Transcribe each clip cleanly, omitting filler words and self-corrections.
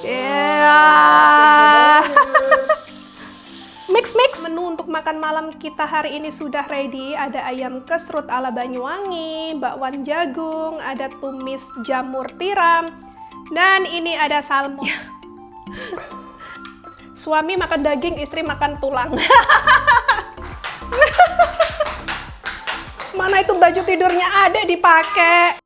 Yeah. Mix. Menu untuk makan malam kita hari ini sudah ready. Ada ayam kesrut ala Banyuwangi, bakwan jagung, ada tumis jamur tiram, dan ini ada salmon. Suami makan daging, istri makan tulang. Mana itu baju tidurnya ada dipakai.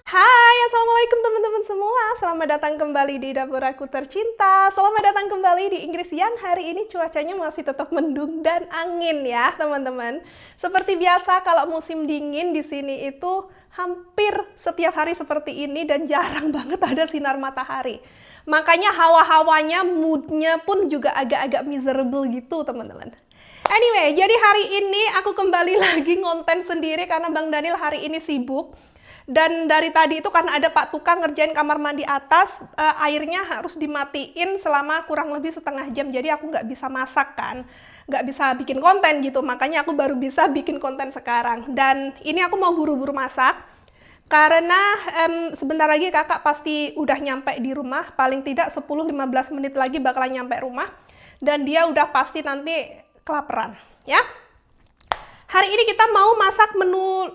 Hai, assalamualaikum teman-teman semua. Selamat datang kembali di dapur aku tercinta. Selamat datang kembali di Inggris yang hari ini cuacanya masih tetap mendung dan angin ya teman-teman. Seperti biasa kalau musim dingin di sini itu hampir setiap hari seperti ini dan jarang banget ada sinar matahari. Makanya hawa-hawanya, moodnya pun juga agak-agak miserable gitu teman-teman. Anyway, jadi hari ini aku kembali lagi ngonten sendiri karena Bang Daniel hari ini sibuk. Dan dari tadi itu karena ada Pak Tukang ngerjain kamar mandi atas, airnya harus dimatiin selama kurang lebih setengah jam. Jadi aku nggak bisa masak kan, nggak bisa bikin konten gitu. Makanya aku baru bisa bikin konten sekarang. Dan ini aku mau buru-buru masak. Karena sebentar lagi kakak pasti udah nyampe di rumah, paling tidak 10-15 menit lagi bakalan nyampe rumah. Dan dia udah pasti nanti kelaparan, ya. Hari ini kita mau masak menu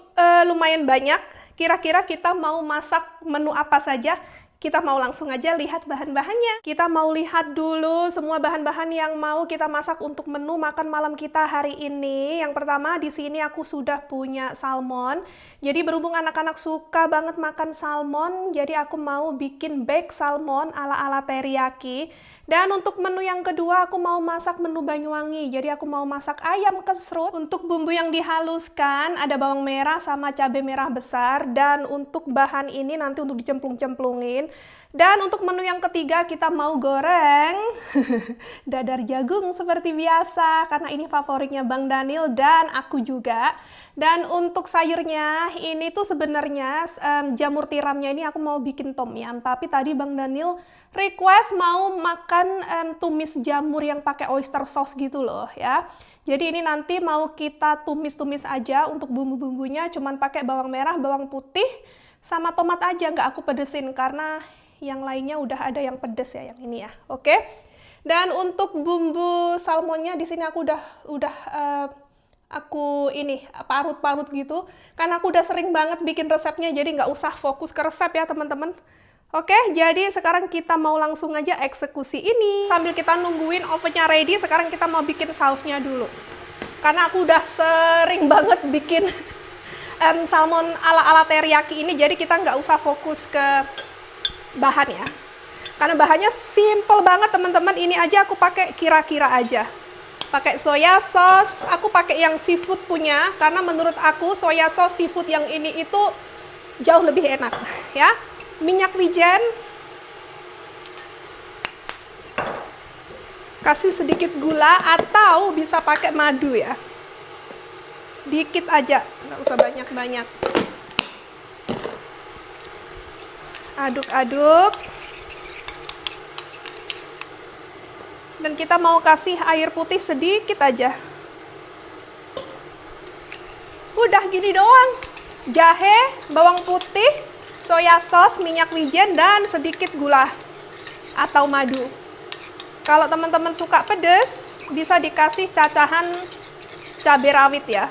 lumayan banyak. Kira-kira kita mau masak menu apa saja? Kita mau langsung aja lihat bahan-bahannya. Kita mau lihat dulu semua bahan-bahan yang mau kita masak untuk menu makan malam kita hari ini. Yang pertama di sini aku sudah punya salmon. Jadi berhubung anak-anak suka banget makan salmon, jadi aku mau bikin bake salmon ala-ala teriyaki. Dan untuk menu yang kedua aku mau masak menu Banyuwangi. Jadi aku mau masak ayam kesrut. Untuk bumbu yang dihaluskan ada bawang merah sama cabai merah besar. Dan untuk bahan ini nanti untuk dicemplung-cemplungin. Dan untuk menu yang ketiga kita mau goreng dadar jagung seperti biasa. Karena ini favoritnya Bang Daniel dan aku juga. Dan untuk sayurnya ini tuh sebenarnya jamur tiramnya ini aku mau bikin tom yum. Tapi tadi Bang Daniel request mau makan tumis jamur yang pakai oyster sauce gitu loh ya. Jadi ini nanti mau kita tumis-tumis aja untuk bumbu-bumbunya. Cuman pakai bawang merah, bawang putih, sama tomat aja. Nggak aku pedesin karena yang lainnya udah ada yang pedes ya yang ini ya. Oke. Dan untuk bumbu salmonnya di sini aku udah aku ini parut-parut gitu. Karena aku udah sering banget bikin resepnya jadi nggak usah fokus ke resep ya teman-teman. Oke, jadi sekarang kita mau langsung aja eksekusi ini. Sambil kita nungguin ovennya ready, sekarang kita mau bikin sausnya dulu. Karena aku udah sering banget bikin salmon ala-ala teriyaki ini, jadi kita nggak usah fokus ke bahan ya. Karena bahannya simple banget teman-teman. Ini aja aku pakai kira-kira aja. Pakai soya sauce, aku pakai yang seafood punya. Karena menurut aku soya sauce seafood yang ini itu jauh lebih enak ya. Minyak wijen, kasih sedikit gula atau bisa pakai madu ya, dikit aja, nggak usah banyak-banyak. Aduk-aduk, dan kita mau kasih air putih sedikit aja. Udah gini doang, jahe, bawang putih, soya sauce, minyak wijen, dan sedikit gula atau madu. Kalau teman-teman suka pedas, bisa dikasih cacahan cabai rawit ya.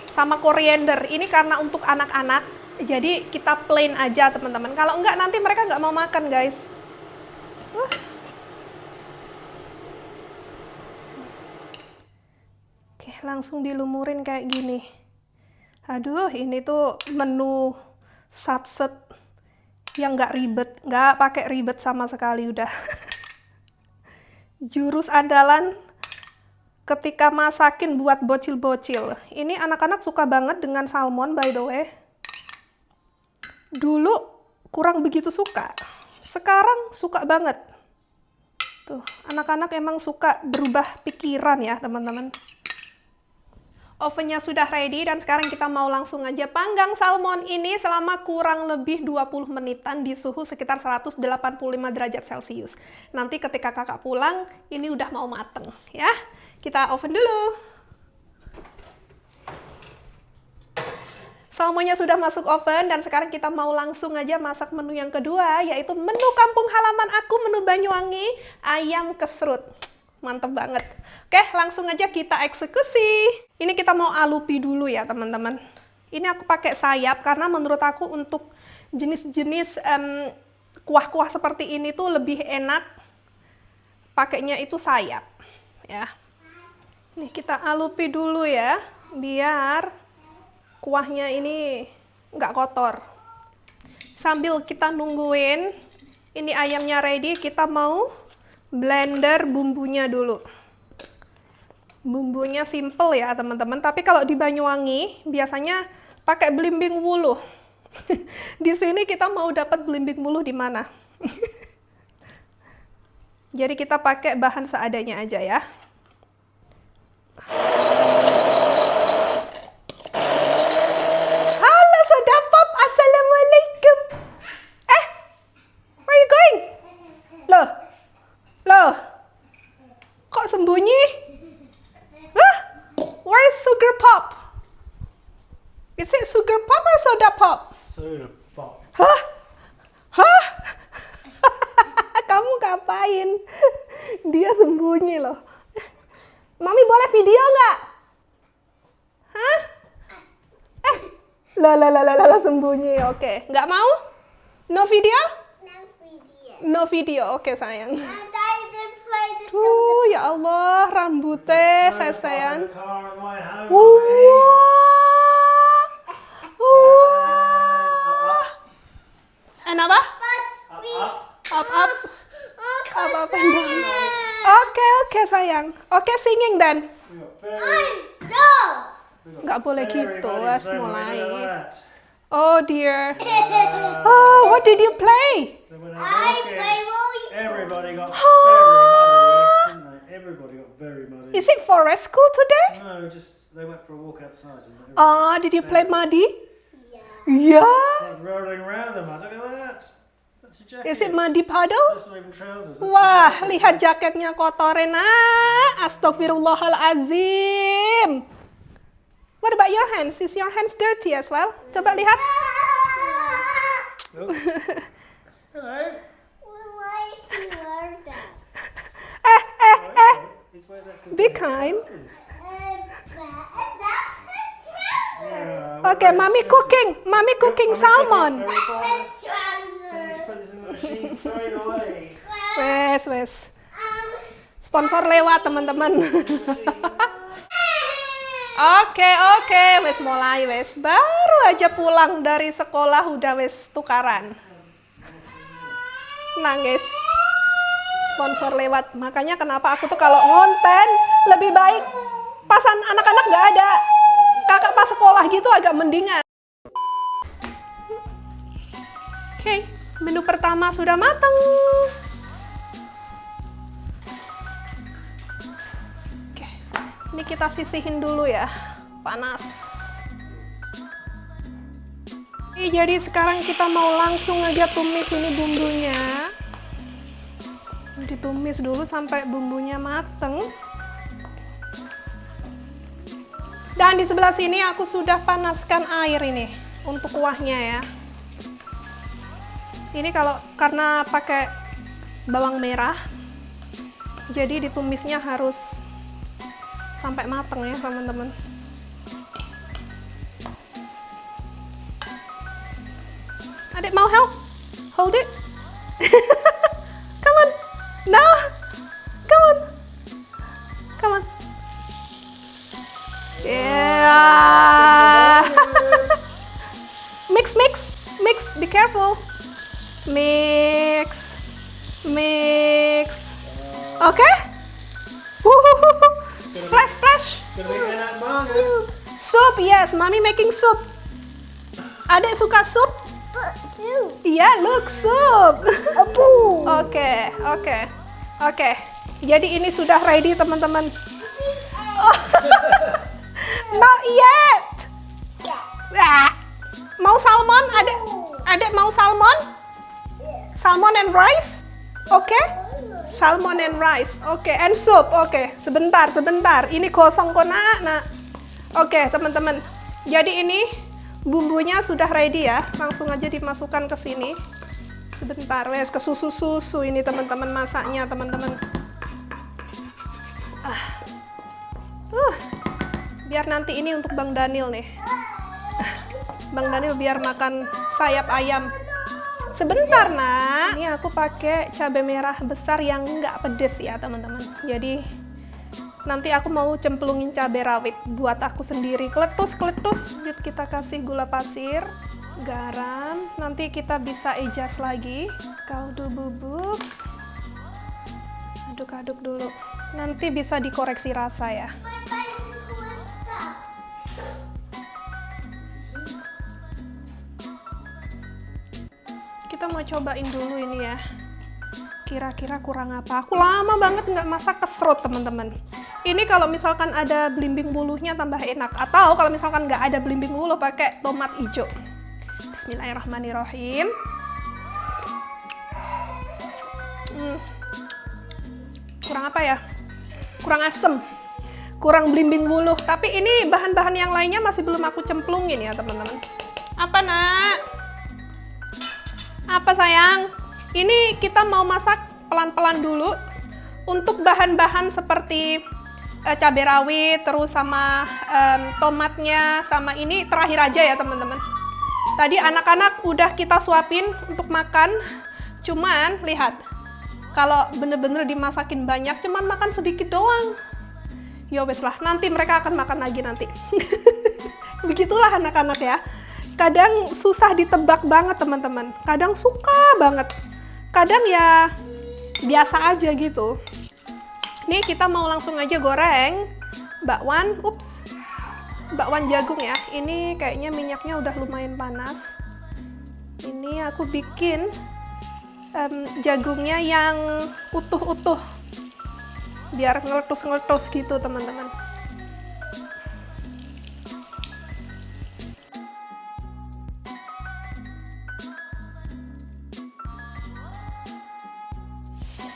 Sama koriander. Ini karena untuk anak-anak, jadi kita plain aja teman-teman. Kalau enggak nanti mereka nggak mau makan guys. Oke, langsung dilumurin kayak gini. Aduh, ini tuh menu satset yang nggak ribet, nggak pakai ribet sama sekali udah. Jurus andalan ketika masakin buat bocil-bocil. Ini anak-anak suka banget dengan salmon by the way. Dulu kurang begitu suka, sekarang suka banget. Tuh, anak-anak emang suka berubah pikiran ya teman-teman. Ovennya sudah ready dan sekarang kita mau langsung aja panggang salmon ini selama kurang lebih 20 menitan di suhu sekitar 185 derajat Celcius. Nanti ketika kakak pulang, ini udah mau mateng ya. Kita oven dulu. Salmonnya sudah masuk oven dan sekarang kita mau langsung aja masak menu yang kedua, yaitu menu kampung halaman aku, menu Banyuwangi, ayam kesrut. Mantep banget. Oke, langsung aja kita eksekusi. Ini kita mau alupi dulu ya teman-teman. Ini aku pakai sayap karena menurut aku untuk jenis-jenis kuah-kuah seperti ini tuh lebih enak pakainya itu sayap ya. Nih kita alupi dulu ya, biar kuahnya ini nggak kotor. Sambil kita nungguin ini ayamnya ready, kita mau blender bumbunya dulu. Bumbunya simple ya teman-teman, tapi kalau di Banyuwangi biasanya pakai belimbing wuluh. Di sini kita mau dapat belimbing wuluh di mana? Jadi kita pakai bahan seadanya aja ya. Assalamualaikum. Where are you going? Loh, kok sembunyi? Where's sugar pop? Is it sugar pop or soda pop? Soda pop. Hah? Kamu ngapain? Dia sembunyi loh. Mami boleh video nggak? Hah? Lah sembunyi. Oke, nggak mau? No video? No video. Oke sayang. Ya Allah, rambutnya sayang. Apa? Up. Oke sayang. Oke, singing dan. Nggak boleh gitu, Wes mulai. Oh dear. Oh, what did you play? Everybody got very muddy, didn't they? Everybody got very muddy. Is it forest school today? No, just they went for a walk outside. And Oh, did you play muddy? Yeah. like rolling around the mud. Look at that. That's your jacket. Is it muddy puddle? That's not even trousers. That's Wah, your jacket. lihat jaketnya kotorin. Astagfirullahalazim. What about your hands? Is your hands dirty as well? Coba lihat. Oh. Hello. He's wearing that 'cause Be they're kind. trousers. Okay, mommy cooking salmon. Just put this in the machine straight away. Wes. Sponsor lewat teman-teman. Oke, wes mulai wes. Baru aja pulang dari sekolah udah wes tukaran. Nangis. Sponsor lewat. Makanya kenapa aku tuh kalau ngonten lebih baik pas anak-anak nggak ada. Kakak pas sekolah gitu agak mendingan. Oke, menu pertama sudah matang. Oke, ini kita sisihin dulu ya, panas. Jadi sekarang kita mau langsung aja tumis ini bumbunya. Ditumis dulu sampai bumbunya mateng. Dan di sebelah sini aku sudah panaskan air ini untuk kuahnya ya. Ini karena pakai bawang merah, jadi ditumisnya harus sampai mateng ya teman-teman. Adik mau help? Hold it. Come on. No. Come on. Yeah. Mix. Be careful. Mix. Okay. Splash. Gonna make that mango. Soup, yes. Mommy making soup. Adik suka sup? Iya, look, soup. Oke. Jadi ini sudah ready, teman-teman. Oh. Not yet. Mau salmon? Adik mau salmon? Salmon and rice? Oke. Salmon and rice. Oke, and soup. Oke, sebentar. Ini kosong kok, nak. Oke, teman-teman. Jadi ini bumbunya sudah ready ya, langsung aja dimasukkan ke sini. Sebentar, wes ke susu ini teman-teman masaknya teman-teman. Biar nanti ini untuk Bang Daniel nih. Bang Daniel biar makan sayap ayam. Sebentar nak. Ini aku pakai cabai merah besar yang nggak pedes ya teman-teman. Jadi nanti aku mau cemplungin cabai rawit buat aku sendiri. Keletus. Lanjut kita kasih gula pasir, garam. Nanti kita bisa adjust lagi. Kaldu bubuk. Aduk-aduk dulu. Nanti bisa dikoreksi rasa ya. Kita mau cobain dulu ini ya. Kira-kira kurang apa? Aku lama banget nggak masak kesrut teman-teman. Ini kalau misalkan ada belimbing bulunya tambah enak. Atau kalau misalkan nggak ada belimbing bulu pakai tomat hijau. Bismillahirrahmanirrahim. Kurang apa ya? Kurang asem. Kurang belimbing bulu. Tapi ini bahan-bahan yang lainnya masih belum aku cemplungin ya teman-teman. Apa nak? Apa sayang? Ini kita mau masak pelan-pelan dulu. Untuk bahan-bahan seperti cabai rawit, terus sama tomatnya, sama ini terakhir aja ya teman-teman. Tadi anak-anak udah kita suapin untuk makan. Cuman lihat, kalau bener-bener dimasakin banyak, cuman makan sedikit doang. Ya wes lah, nanti mereka akan makan lagi nanti. Begitulah anak-anak ya. Kadang susah ditebak banget teman-teman. Kadang suka banget. Kadang ya biasa aja gitu. Nih kita mau langsung aja goreng bakwan. Bakwan jagung ya. Ini kayaknya minyaknya udah lumayan panas. Ini aku bikin jagungnya yang utuh-utuh. Biar ngeletus-ngeletus gitu teman-teman.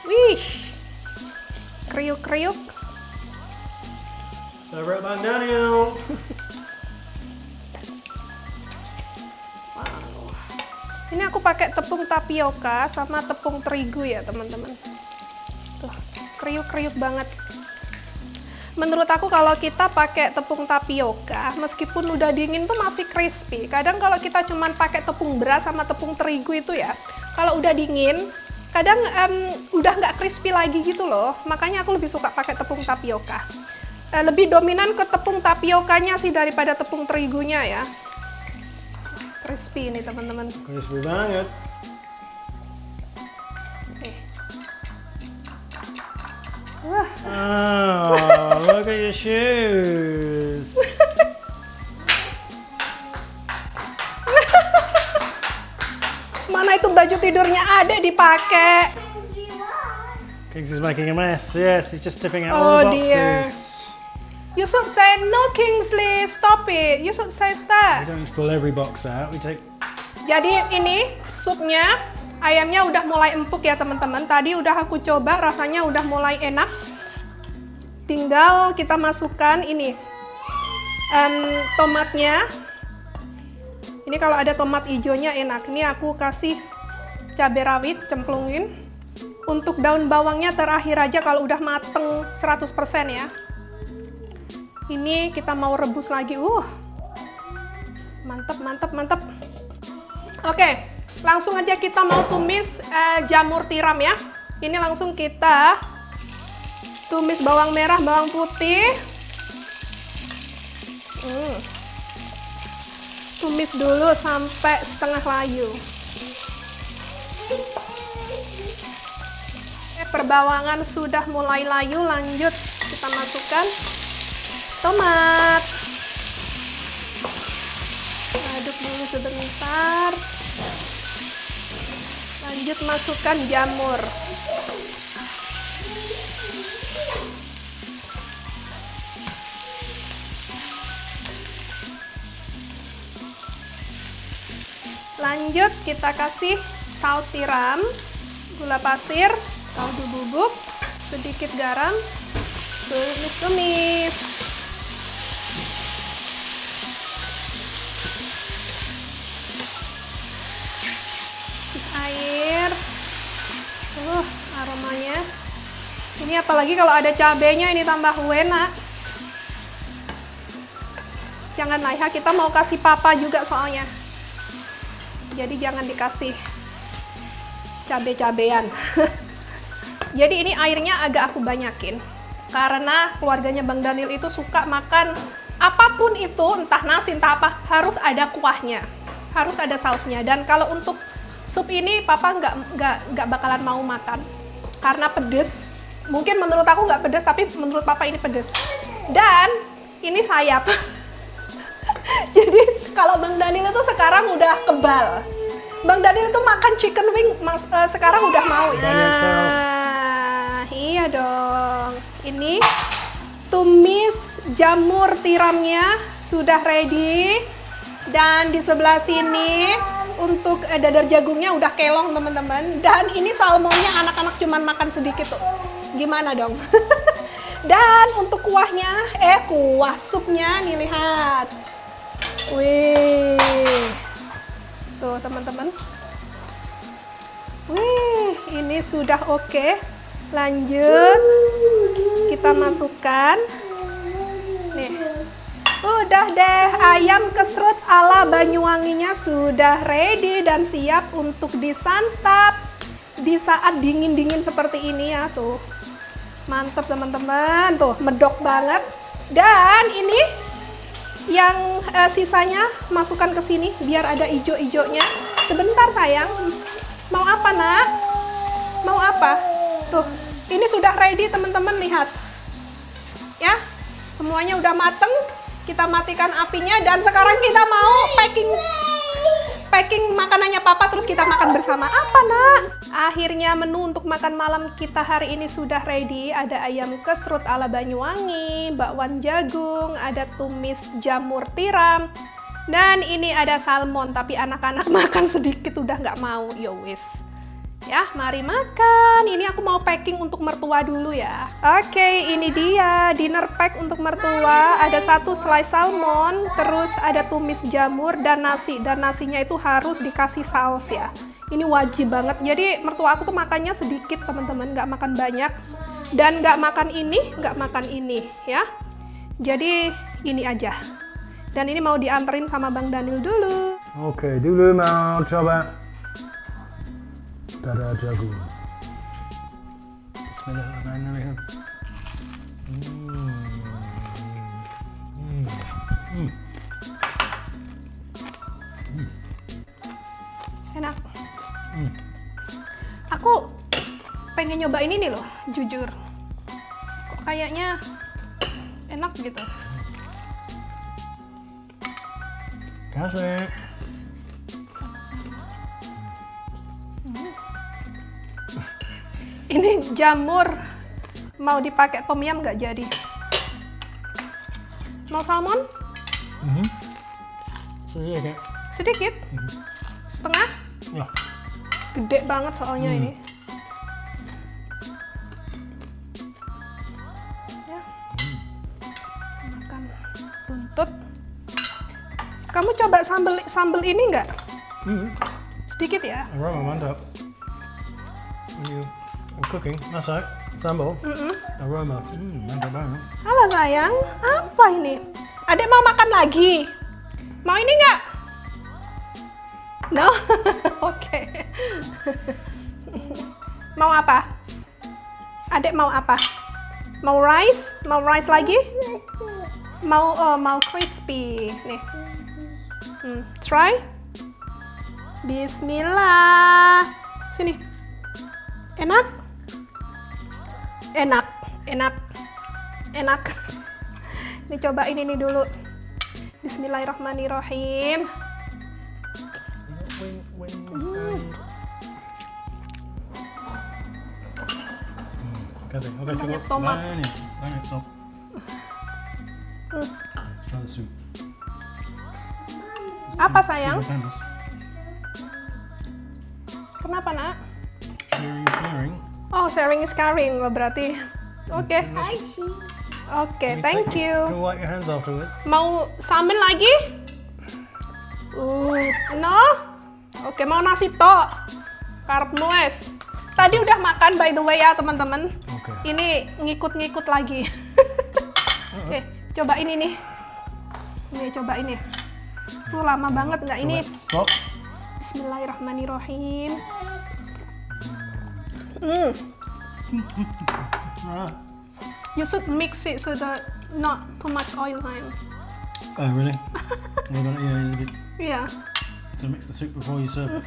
Wih, kriuk-kriuk. Over at Bang Daniel. Wow. Ini aku pakai tepung tapioka sama tepung terigu ya teman-teman. Tuh, kriuk-kriuk banget. Menurut aku kalau kita pakai tepung tapioka, meskipun udah dingin tuh masih crispy. Kadang kalau kita cuman pakai tepung beras sama tepung terigu itu ya, kalau udah dingin, kadang udah nggak crispy lagi gitu loh. Makanya aku lebih suka pakai tepung tapioka. Lebih dominan ke tepung tapiokanya sih daripada tepung terigunya ya. Crispy ini teman-teman. Crispy banget. Wah. Oh, look at your shoes. Mana itu baju tidurnya ada dipakai. Kings is making a mess. Yes, he's just tipping out Oh all the boxes. dear. You should say no, Kingsley. Stop it. You should say We stop. don't just pull every box out. We take. Jadi ini supnya, ayamnya udah mulai empuk ya teman-teman. Tadi udah aku coba, rasanya udah mulai enak. Tinggal kita masukkan ini tomatnya. Ini kalau ada tomat hijaunya enak. Ini aku kasih cabai rawit, cemplungin. Untuk daun bawangnya terakhir aja kalau udah mateng 100% ya. Ini kita mau rebus lagi. Mantep, mantep, mantep. Oke, langsung aja kita mau tumis jamur tiram ya. Ini langsung kita tumis bawang merah, bawang putih. Tumis dulu sampai setengah layu. Perbawangan sudah mulai layu, lanjut kita masukkan tomat. Aduk dulu sebentar. Lanjut masukkan jamur. Lanjut kita kasih saus tiram, gula pasir, kaldu bubuk, sedikit garam, tumis-tumis. Ini apalagi kalau ada cabenya ini tambah enak. Janganlah ya, kita mau kasih papa juga soalnya. Jadi jangan dikasih cabe-cabean. Jadi ini airnya agak aku banyakin. Karena keluarganya Bang Daniel itu suka makan apapun itu, entah nasi, entah apa, harus ada kuahnya. Harus ada sausnya. Dan kalau untuk sup ini papa nggak bakalan mau makan. Karena pedes. Mungkin menurut aku nggak pedes, tapi menurut papa ini pedes. Dan ini sayap. Jadi kalau Bang Daniel itu sekarang udah kebal. Bang Daniel itu makan chicken wing sekarang udah mau. Iya dong. Ini tumis jamur tiramnya sudah ready. Dan di sebelah sini untuk dadar jagungnya udah kelong teman-teman. Dan ini salmonnya anak-anak cuman makan sedikit tuh. Gimana dong? Dan untuk kuahnya, kuah supnya nih lihat. Wih, tuh teman-teman. Wih, ini sudah oke. Lanjut, kita masukkan. Nih, udah deh, ayam kesrut ala Banyuwanginya sudah ready dan siap untuk disantap di saat dingin-dingin seperti ini ya tuh. Mantap teman-teman, tuh medok banget. Dan ini yang sisanya masukkan ke sini biar ada ijo-ijonya. Sebentar sayang. Mau apa nak? Mau apa? Tuh, ini sudah ready teman-teman, lihat. Ya, semuanya udah mateng. Kita matikan apinya dan sekarang kita mau packing makanannya papa, terus kita makan bersama. Apa nak? Akhirnya menu untuk makan malam kita hari ini sudah ready. Ada ayam kesrut ala Banyuwangi, bakwan jagung, ada tumis jamur tiram, dan ini ada salmon. Tapi anak-anak makan sedikit udah nggak mau. Yo wis. Ya, mari makan. Ini aku mau packing untuk mertua dulu ya. Oke, ini dia dinner pack untuk mertua. Ada 1 slice salmon, terus ada tumis jamur dan nasi. Dan nasinya itu harus dikasih saus ya. Ini wajib banget. Jadi mertua aku tuh makannya sedikit teman-teman, nggak makan banyak. Dan nggak makan ini, nggak makan ini ya. Jadi ini aja. Dan ini mau dianterin sama Bang Daniel dulu. Oke, dulu mau coba dadar jagung. Bismillahirrahmanirrahim. Enak. Aku pengen nyobain ini loh, jujur. Kok kayaknya enak gitu. Kasih. Ini jamur mau dipakai tom yum nggak jadi. Mau salmon? Sedikit. Sedikit? Setengah? Ya. Gede banget soalnya ini. Ya. Makan buntut. Kamu coba sambel ini nggak? Sedikit ya? Aroma mantap. You cooking, masak, sambal, aroma, mantap banget. Halo sayang, apa ini? Adek mau makan lagi? Mau ini nggak? No? Oke. Mau apa? Adek mau apa? Mau rice? Mau rice lagi? Mau crispy. Nih. Try. Bismillah. Sini. Enak? Enak. Ini cobain ini dulu. Bismillahirrahmanirrahim. Kasih, oke Banyak cukup. tomat. Banyak sop. Try the soup. Apa sayang? Panas. Kenapa nak? Sharing. Oh, sharing is caring. Oh, berarti. Oke. Oke, thank you. Can wipe your hands afterwards. Mau sambal lagi? No? Oke, mau nasi tok. Karepmu wes. Tadi udah makan by the way ya teman-teman. Okay. Ini ngikut-ngikut lagi. Oke, cobain ini. Nih, cobain nih. Lama banget nggak ini? Stop. Bismillahirrahmanirrahim. Ah. You should mix it so that not too much oil in. Oh, really? Yeah, it's a bit. Iya. So mix the soup before you serve it.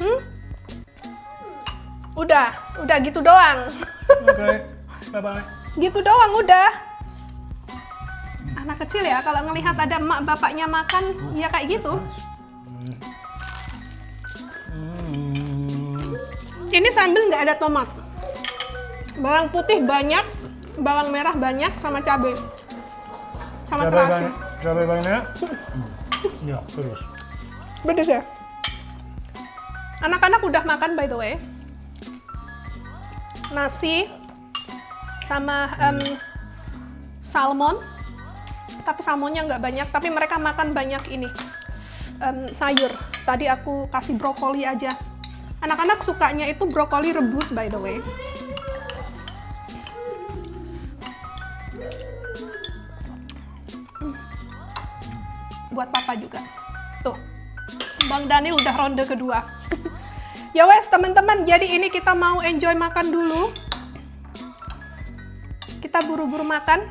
Udah gitu doang. Okay. Bye-bye. Gitu doang udah. Anak kecil ya, kalau ngelihat ada emak bapaknya makan, ya kayak gitu. Ini sambil nggak ada tomat. Bawang putih banyak, bawang merah banyak, sama cabai. Sama terasi. Cabai banyak. Ya, terus. Pedes ya? Anak-anak udah makan by the way. Nasi sama salmon. Tapi salmonnya nggak banyak, tapi mereka makan banyak ini. Sayur. Tadi aku kasih brokoli aja. Anak-anak sukanya itu brokoli rebus by the way. Buat papa juga. Tuh. Bang Daniel udah ronde kedua. Ya wes teman-teman, jadi ini kita mau enjoy makan dulu. Kita buru-buru makan.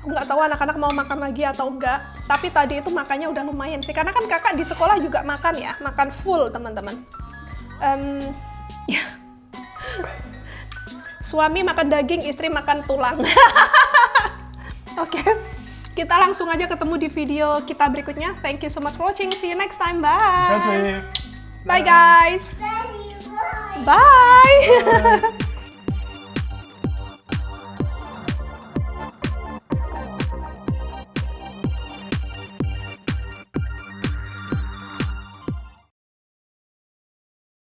Aku nggak tahu anak-anak mau makan lagi atau enggak. Tapi tadi itu makannya udah lumayan sih. Karena kan kakak di sekolah juga makan ya. Makan full teman-teman. Ya. Suami makan daging, istri makan tulang. Oke. Kita langsung aja ketemu di video kita berikutnya. Thank you so much for watching. See you next time. Bye. That's it. Bye guys. Daddy, bye. Bye. Bye.